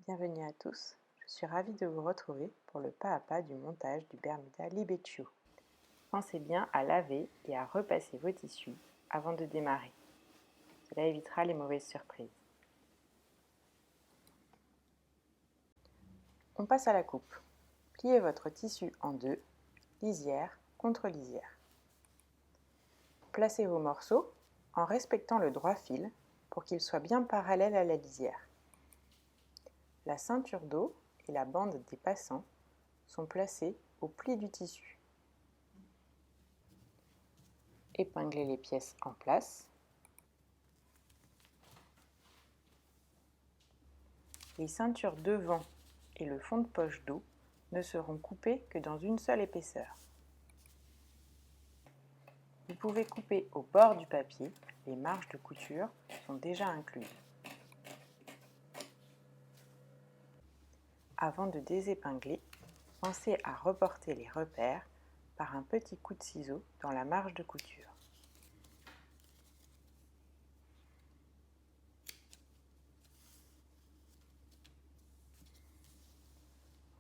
Bienvenue à tous, je suis ravie de vous retrouver pour le pas à pas du montage du Bermuda Libeccio. Pensez bien à laver et à repasser vos tissus avant de démarrer. Cela évitera les mauvaises surprises. On passe à la coupe. Pliez votre tissu en deux, lisière contre lisière. Placez vos morceaux en respectant le droit fil pour qu'ils soient bien parallèles à la lisière. La ceinture dos et la bande des passants sont placées au pli du tissu. Épinglez les pièces en place. Les ceintures devant et le fond de poche dos ne seront coupés que dans une seule épaisseur. Vous pouvez couper au bord du papier, les marges de couture sont déjà incluses. Avant de désépingler, pensez à reporter les repères par un petit coup de ciseau dans la marge de couture.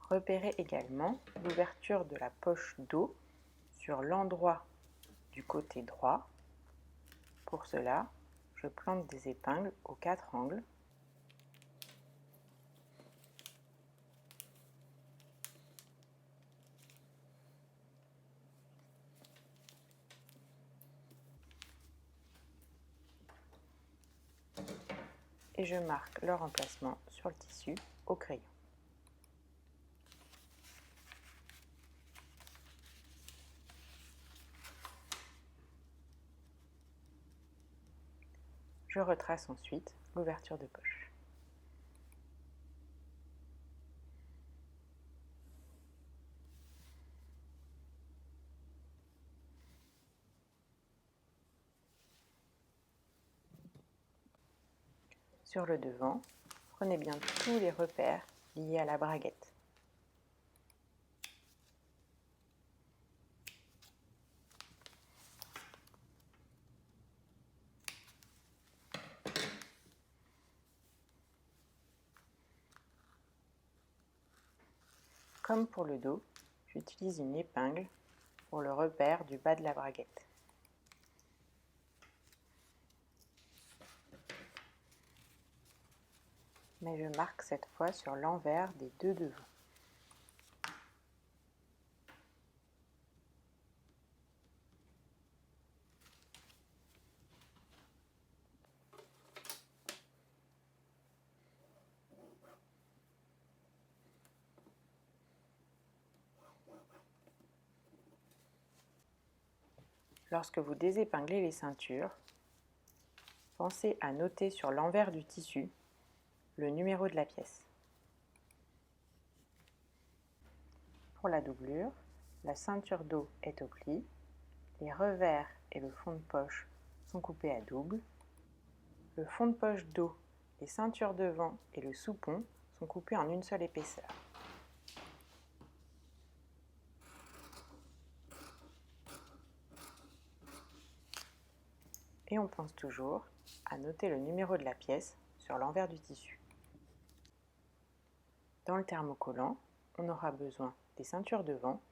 Repérez également l'ouverture de la poche dos sur l'endroit du côté droit. Pour cela, je plante des épingles aux 4 angles. Et je marque leur emplacement sur le tissu au crayon. Je retrace ensuite l'ouverture de poche. Sur le devant, prenez bien tous les repères liés à la braguette. Comme pour le dos, j'utilise une épingle pour le repère du bas de la braguette. Mais je marque cette fois sur l'envers des deux devants. Lorsque vous désépinglez les ceintures, pensez à noter sur l'envers du tissu le numéro de la pièce. Pour la doublure, la ceinture dos est au pli, les revers et le fond de poche sont coupés à double, le fond de poche dos, les ceintures devant et le soupon sont coupés en une seule épaisseur. Et on pense toujours à noter le numéro de la pièce sur l'envers du tissu. Dans le thermocollant, on aura besoin des ceintures devant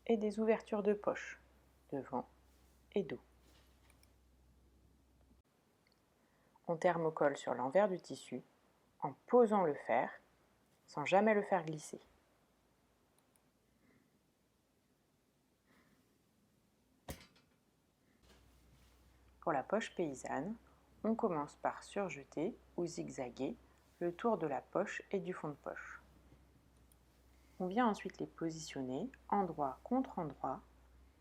et des ouvertures de poche devant et dos. On thermocolle sur l'envers du tissu en posant le fer sans jamais le faire glisser. Pour la poche paysanne, on commence par surjeter ou zigzaguer le tour de la poche et du fond de poche. On vient ensuite les positionner endroit contre endroit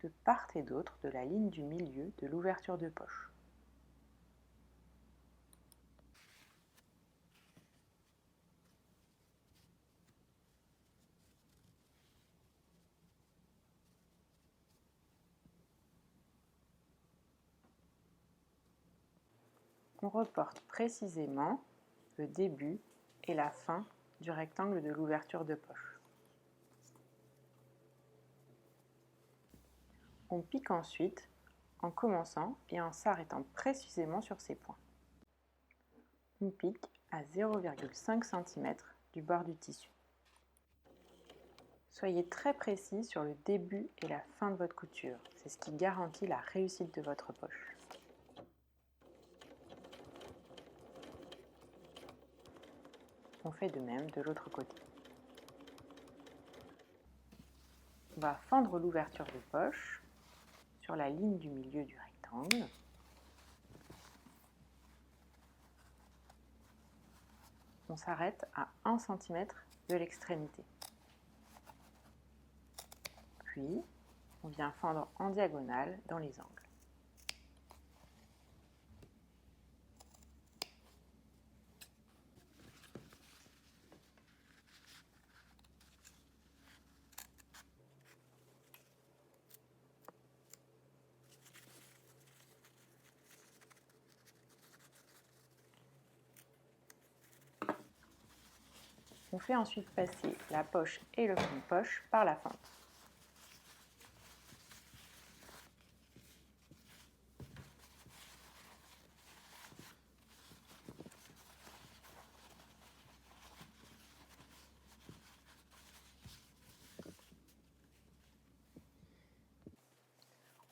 de part et d'autre de la ligne du milieu de l'ouverture de poche. On reporte précisément le début et la fin du rectangle de l'ouverture de poche. On pique ensuite en commençant et en s'arrêtant précisément sur ces points. On pique à 0,5 cm du bord du tissu. Soyez très précis sur le début et la fin de votre couture, c'est ce qui garantit la réussite de votre poche. On fait de même de l'autre côté. On va fendre l'ouverture de poche sur la ligne du milieu du rectangle. On s'arrête à 1 cm de l'extrémité. Puis, on vient fendre en diagonale dans les angles. On fait ensuite passer la poche et le fond de poche par la fente.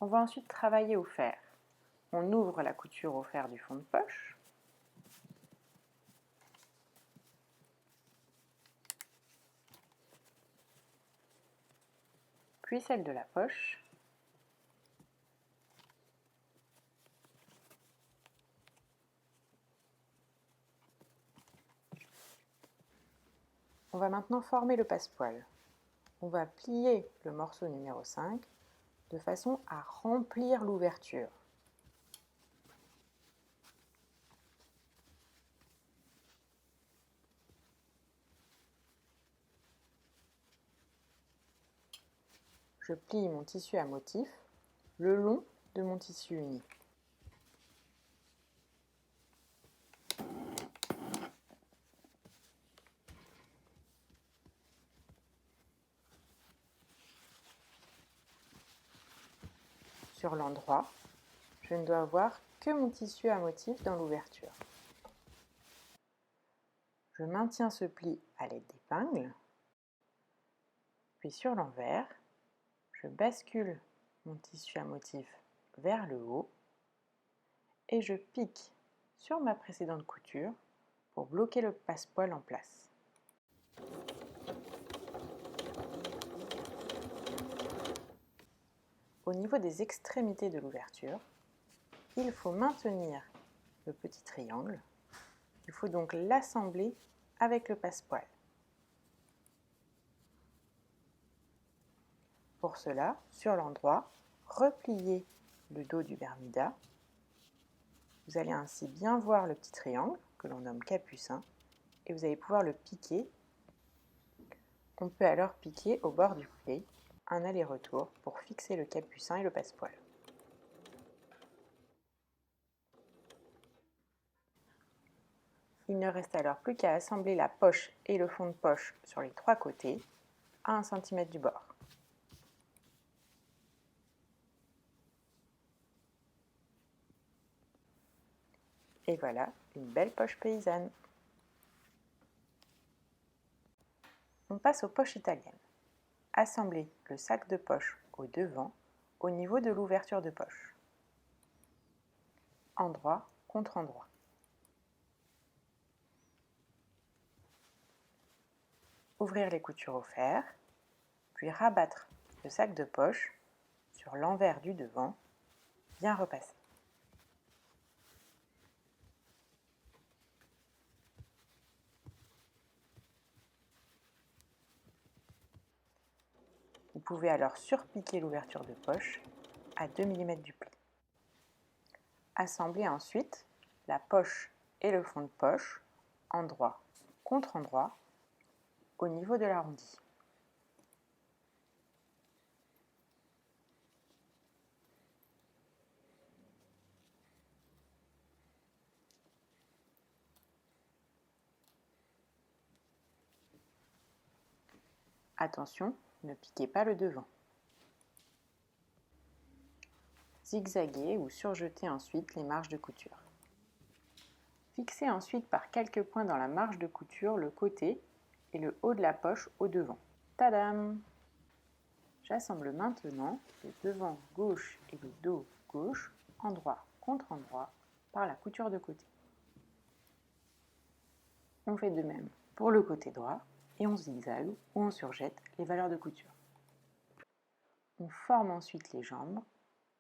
On va ensuite travailler au fer. On ouvre la couture au fer du fond de poche. Puis celle de la poche. On va maintenant former le passepoil. On va plier le morceau numéro 5 de façon à remplir l'ouverture. Je plie mon tissu à motif le long de mon tissu uni. Sur l'endroit, je ne dois avoir que mon tissu à motif dans l'ouverture. Je maintiens ce pli à l'aide d'épingles, puis sur l'envers, je bascule mon tissu à motif vers le haut et je pique sur ma précédente couture pour bloquer le passepoil en place. Au niveau des extrémités de l'ouverture, il faut maintenir le petit triangle. Il faut donc l'assembler avec le passepoil. Pour cela, sur l'endroit, repliez le dos du Bermuda. Vous allez ainsi bien voir le petit triangle que l'on nomme capucin et vous allez pouvoir le piquer. On peut alors piquer au bord du pli un aller-retour pour fixer le capucin et le passepoil. Il ne reste alors plus qu'à assembler la poche et le fond de poche sur les trois côtés à 1 cm du bord. Et voilà une belle poche paysanne. On passe aux poches italiennes. Assemblez le sac de poche au devant, au niveau de l'ouverture de poche. Endroit contre endroit. Ouvrir les coutures au fer, puis rabattre le sac de poche sur l'envers du devant, bien repasser. Vous pouvez alors surpiquer l'ouverture de poche à 2 mm du pli. Assemblez ensuite la poche et le fond de poche, endroit contre endroit, au niveau de l'arrondi. Attention, ne piquez pas le devant. Zigzaguez ou surjetez ensuite les marges de couture. Fixez ensuite par quelques points dans la marge de couture le côté et le haut de la poche au devant. Tadam! J'assemble maintenant le devant gauche et le dos gauche, endroit contre endroit, par la couture de côté. On fait de même pour le côté droit et on zigzague ou on surjette les valeurs de couture. On forme ensuite les jambes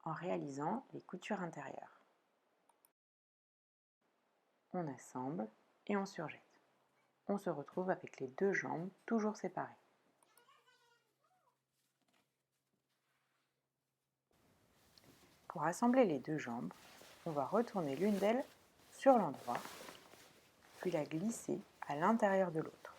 en réalisant les coutures intérieures. On assemble et on surjette. On se retrouve avec les deux jambes toujours séparées. Pour assembler les deux jambes, on va retourner l'une d'elles sur l'endroit, puis la glisser à l'intérieur de l'autre.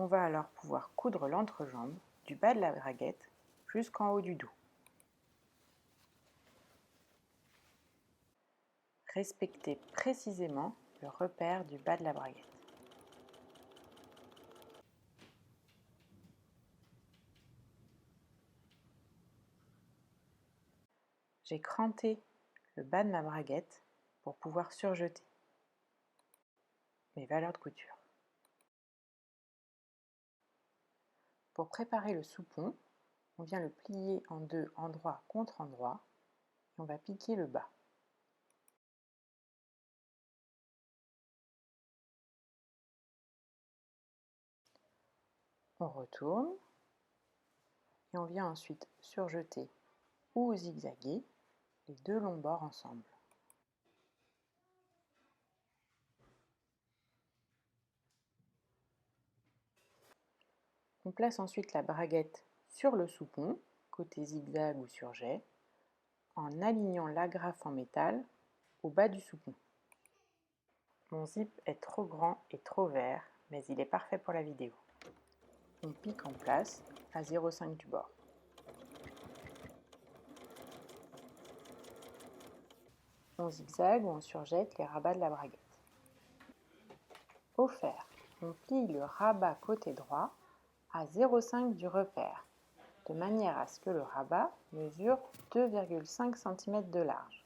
On va alors pouvoir coudre l'entrejambe du bas de la braguette jusqu'en haut du dos. Respectez précisément le repère du bas de la braguette. J'ai cranté le bas de ma braguette pour pouvoir surjeter mes valeurs de couture. Pour préparer le soupon, on vient le plier en deux endroit contre endroit et on va piquer le bas. On retourne et on vient ensuite surjeter ou zigzaguer les deux longs bords ensemble. On place ensuite la braguette sur le soupon, côté zigzag ou surjet, en alignant l'agrafe en métal au bas du soupon. Mon zip est trop grand et trop vert, mais il est parfait pour la vidéo. On pique en place à 0,5 du bord. On zigzague ou on surjette les rabats de la braguette. Au fer, on plie le rabat côté droit à 0,5 du repère, de manière à ce que le rabat mesure 2,5 cm de large.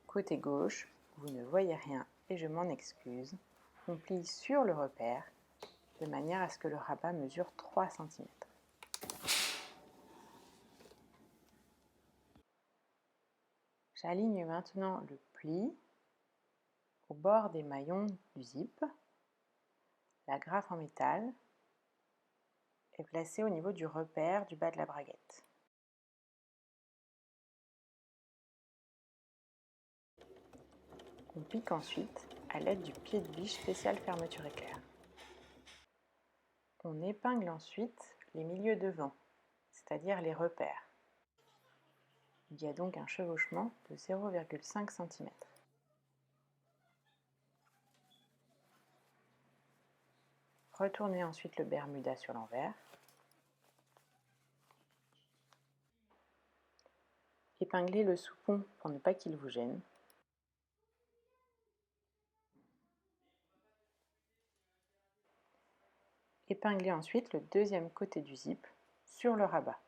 Côté gauche, vous ne voyez rien et je m'en excuse, on plie sur le repère de manière à ce que le rabat mesure 3 cm. J'aligne maintenant le pli au bord des maillons du zip. La grafe en métal est placée au niveau du repère du bas de la braguette. On pique ensuite à l'aide du pied de biche spécial fermeture éclair. On épingle ensuite les milieux devant, c'est-à-dire les repères. Il y a donc un chevauchement de 0,5 cm. Retournez ensuite le bermuda sur l'envers. Épinglez le soupon pour ne pas qu'il vous gêne. Épinglez ensuite le deuxième côté du zip sur le rabat.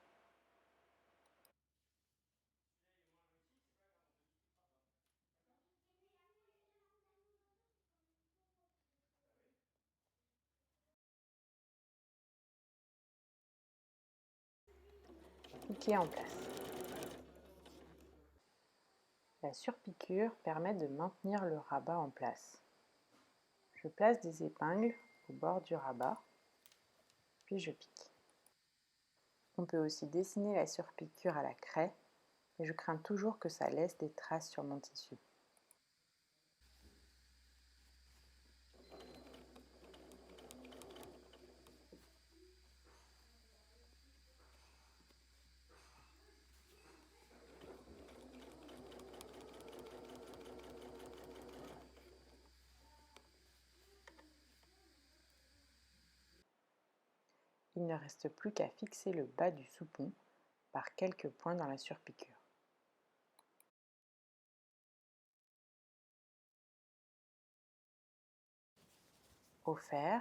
Piquez en place. La surpiqûre permet de maintenir le rabat en place. Je place des épingles au bord du rabat, puis je pique. On peut aussi dessiner la surpiqûre à la craie, mais je crains toujours que ça laisse des traces sur mon tissu. Il ne reste plus qu'à fixer le bas du soupon par quelques points dans la surpiqûre. Au fer,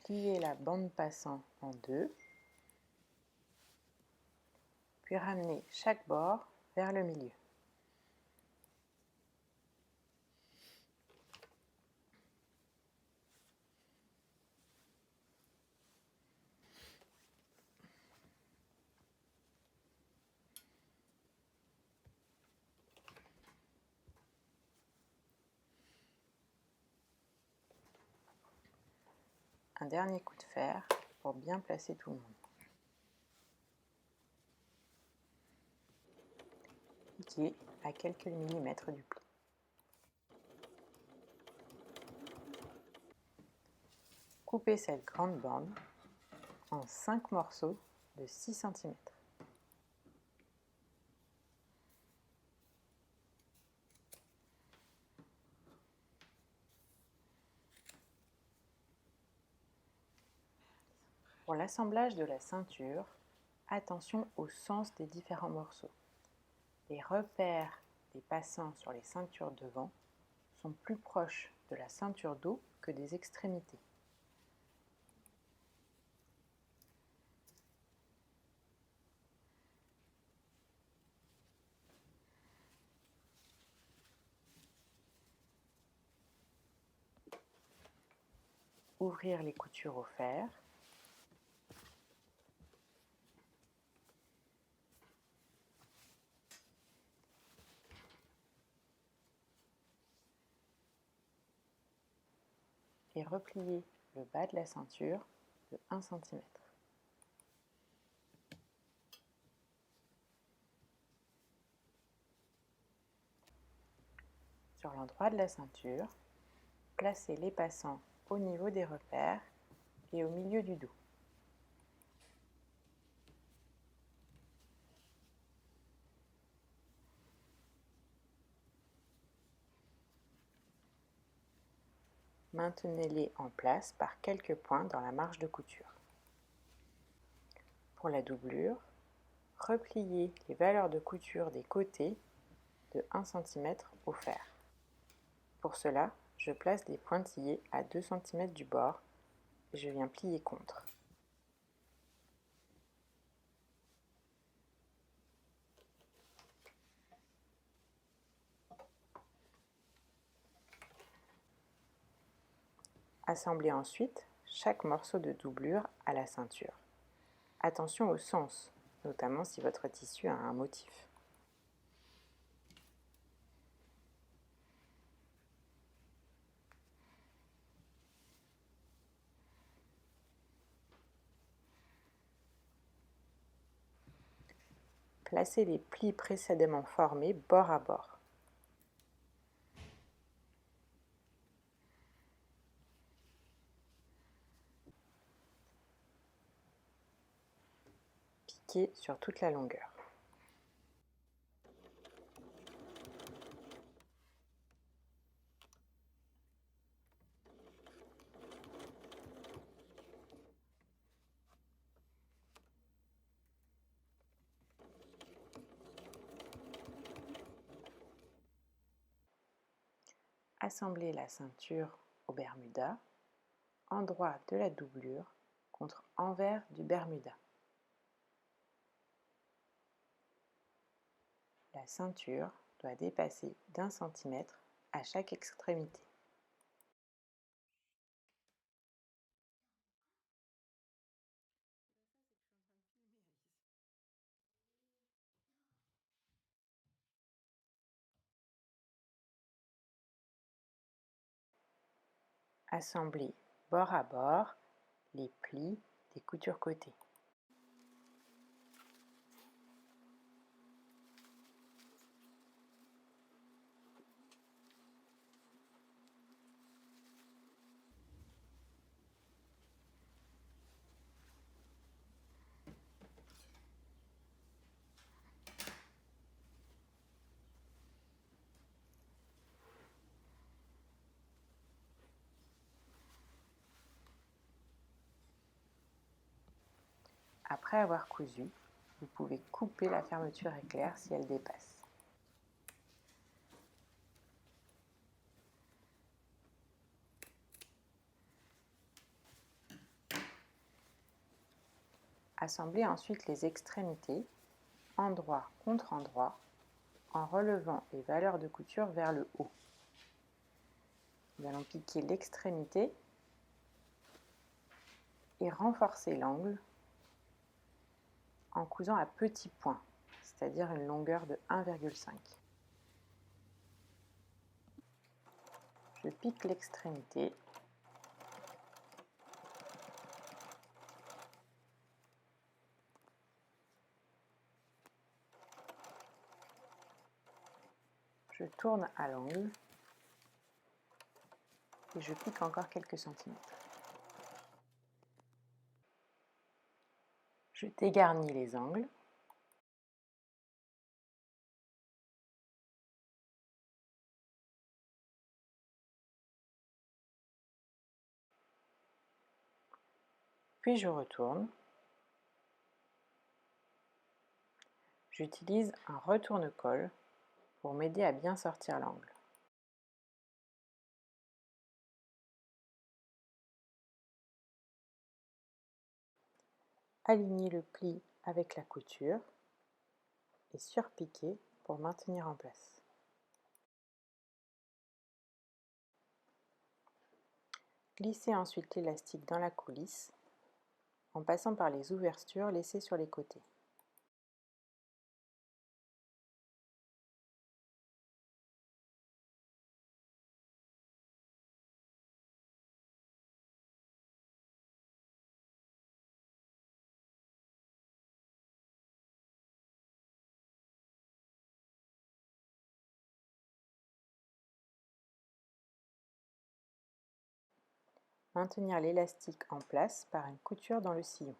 pliez la bande passant en deux, puis ramenez chaque bord vers le milieu. Un dernier coup de fer pour bien placer tout le monde. Piquez à quelques millimètres du pli. Coupez cette grande bande en 5 morceaux de 6 cm. Pour l'assemblage de la ceinture, attention au sens des différents morceaux. Les repères des passants sur les ceintures devant sont plus proches de la ceinture dos que des extrémités. Ouvrir les coutures au fer. Et replier le bas de la ceinture de 1 cm. Sur l'endroit de la ceinture, placez les passants au niveau des repères et au milieu du dos. Maintenez-les en place par quelques points dans la marge de couture. Pour la doublure, repliez les valeurs de couture des côtés de 1 cm au fer. Pour cela, je place des pointillés à 2 cm du bord et je viens plier contre. Assemblez ensuite chaque morceau de doublure à la ceinture. Attention au sens, notamment si votre tissu a un motif. Placez les plis précédemment formés bord à bord. Piquez sur toute la longueur. Assemblez la ceinture au bermuda, endroit de la doublure contre envers du bermuda. La ceinture doit dépasser d'1 cm à chaque extrémité. Assemblez bord à bord les plis des coutures côté. Après avoir cousu, vous pouvez couper la fermeture éclair si elle dépasse. Assemblez ensuite les extrémités, endroit contre endroit, en relevant les valeurs de couture vers le haut. Nous allons piquer l'extrémité et renforcer l'angle en cousant à petits points, c'est-à-dire une longueur de 1,5. Je pique l'extrémité je tourne à l'angle et je pique encore quelques centimètres. Je dégarnis les angles. Puis je retourne. J'utilise un retourne-colle pour m'aider à bien sortir l'angle. Alignez le pli avec la couture et surpiquez pour maintenir en place. Glissez ensuite l'élastique dans la coulisse en passant par les ouvertures laissées sur les côtés. Maintenir l'élastique en place par une couture dans le sillon.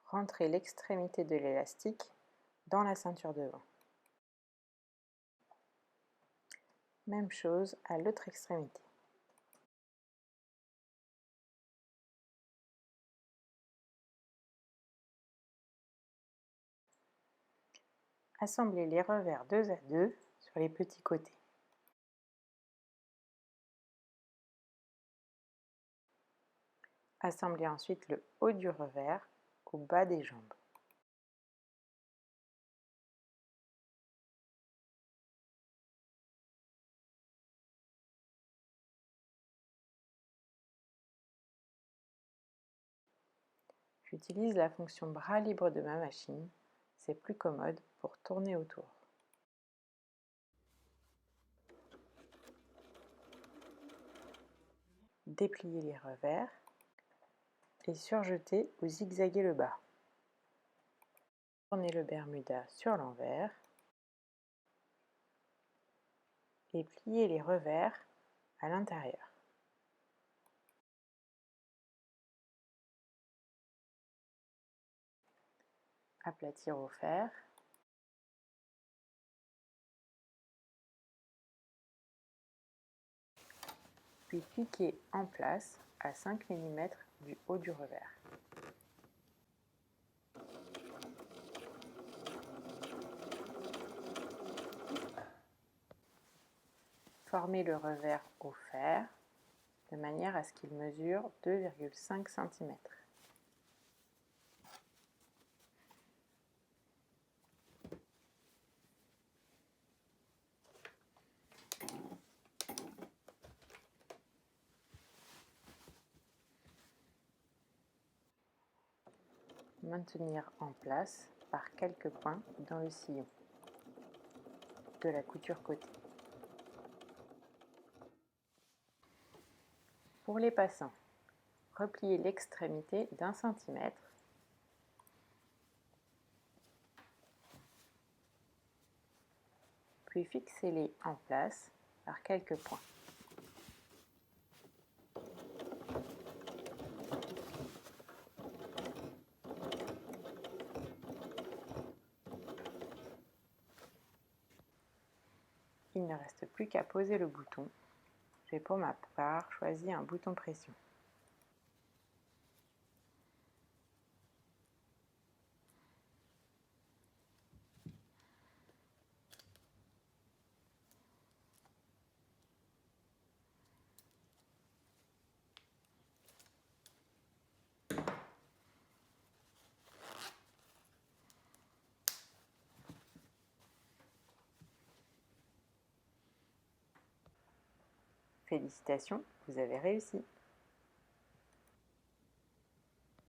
Rentrez l'extrémité de l'élastique dans la ceinture devant. Même chose à l'autre extrémité. Assemblez les revers 2 à 2 sur les petits côtés. Assemblez ensuite le haut du revers au bas des jambes. J'utilise la fonction bras libre de ma machine, c'est plus commode pour tourner autour. Dépliez les revers et surjetez ou zigzaguez le bas. Tournez le Bermuda sur l'envers et pliez les revers à l'intérieur. Aplatir au fer. Puis piquer en place à 5 mm du haut du revers. Formez le revers au fer de manière à ce qu'il mesure 2,5 cm. Maintenir en place par quelques points dans le sillon de la couture côté. Pour les passants, repliez l'extrémité d'1 cm puis fixez-les en place par quelques points. Il ne reste plus qu'à poser le bouton. J'ai pour ma part choisi un bouton pression. Félicitations, vous avez réussi!